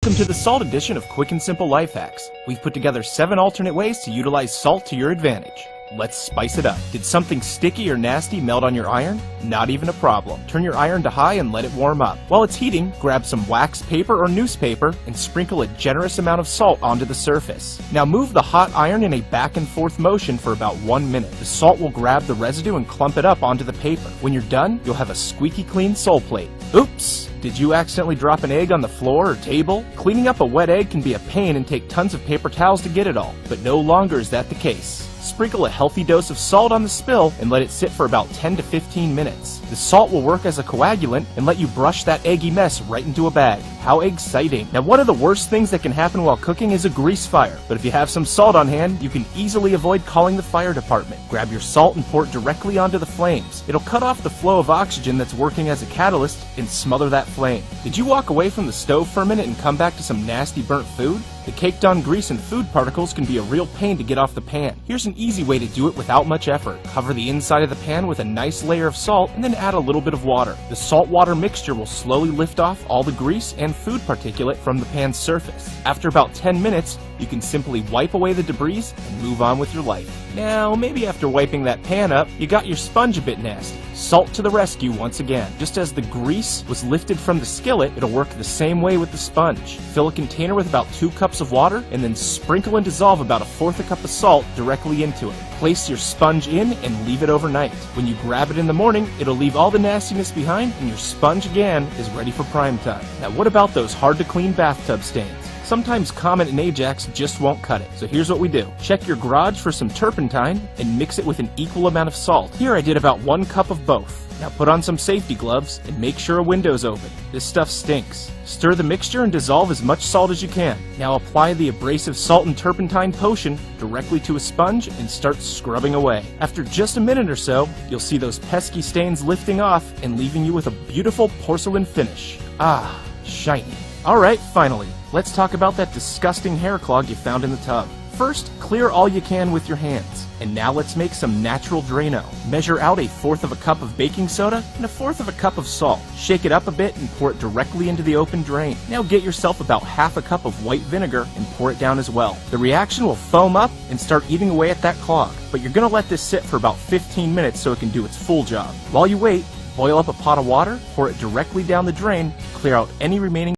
Welcome to the Salt edition of Quick and Simple Life Hacks. We've put together 7 alternate ways to utilize salt to your advantage. Let's spice it up. Did something sticky or nasty melt on your iron? Not even a problem. Turn your iron to high and let it warm up. While it's heating, grab some wax paper or newspaper and sprinkle a generous amount of salt onto the surface. Now move the hot iron in a back and forth motion for about 1 minute. The salt will grab the residue and clump it up onto the paper. When you're done, you'll have a squeaky clean salt plate. Oops! Did you accidentally drop an egg on the floor or table? Cleaning up a wet egg can be a pain and take tons of paper towels to get it all, but no longer is that the case. Sprinkle a healthy dose of salt on the spill and let it sit for about 10 to 15 minutes. The salt will work as a coagulant and let you brush that eggy mess right into a bag. How exciting! Now, one of the worst things that can happen while cooking is a grease fire, but if you have some salt on hand, you can easily avoid calling the fire department. Grab your salt and pour it directly onto the flames. It'll cut off the flow of oxygen that's working as a catalyst and smother that flame. Did you walk away from the stove for a minute and come back to some nasty burnt food? The caked on grease and food particles can be a real pain to get off the pan. Here's an easy way to do it without much effort. Cover the inside of the pan with a nice layer of salt and then add a little bit of water. The salt-water mixture will slowly lift off all the grease and food particulate from the pan's surface. After about 10 minutes, you can simply wipe away the debris and move on with your life. Now, maybe after wiping that pan up, you got your sponge a bit nasty. Salt to the rescue once again. Just as the grease was lifted from the skillet, it'll work the same way with the sponge. Fill a container with about 2 cups of water and then sprinkle and dissolve about 1/4 cup of salt directly into it. Place your sponge in and leave it overnight. When you grab it in the morning, it'll leave all the nastiness behind and your sponge again is ready for prime time. Now, what about those hard to clean bathtub stains? Sometimes Comet and Ajax just won't cut it. So here's what we do. Check your garage for some turpentine and mix it with an equal amount of salt. Here I did about 1 cup of both. Now put on some safety gloves and make sure a window's open. This stuff stinks. Stir the mixture and dissolve as much salt as you can. Now apply the abrasive salt and turpentine potion directly to a sponge and start scrubbing away. After just a minute or so, you'll see those pesky stains lifting off and leaving you with a beautiful porcelain finish. Ah, shiny. Alright, finally, let's talk about that disgusting hair clog you found in the tub. First, clear all you can with your hands. And now let's make some natural Drano. Measure out 1/4 cup of baking soda and 1/4 cup of salt. Shake it up a bit and pour it directly into the open drain. Now get yourself about 1/2 cup of white vinegar and pour it down as well. The reaction will foam up and start eating away at that clog, but you're gonna let this sit for about 15 minutes so it can do its full job. While you wait, boil up a pot of water, pour it directly down the drain, clear out any remaining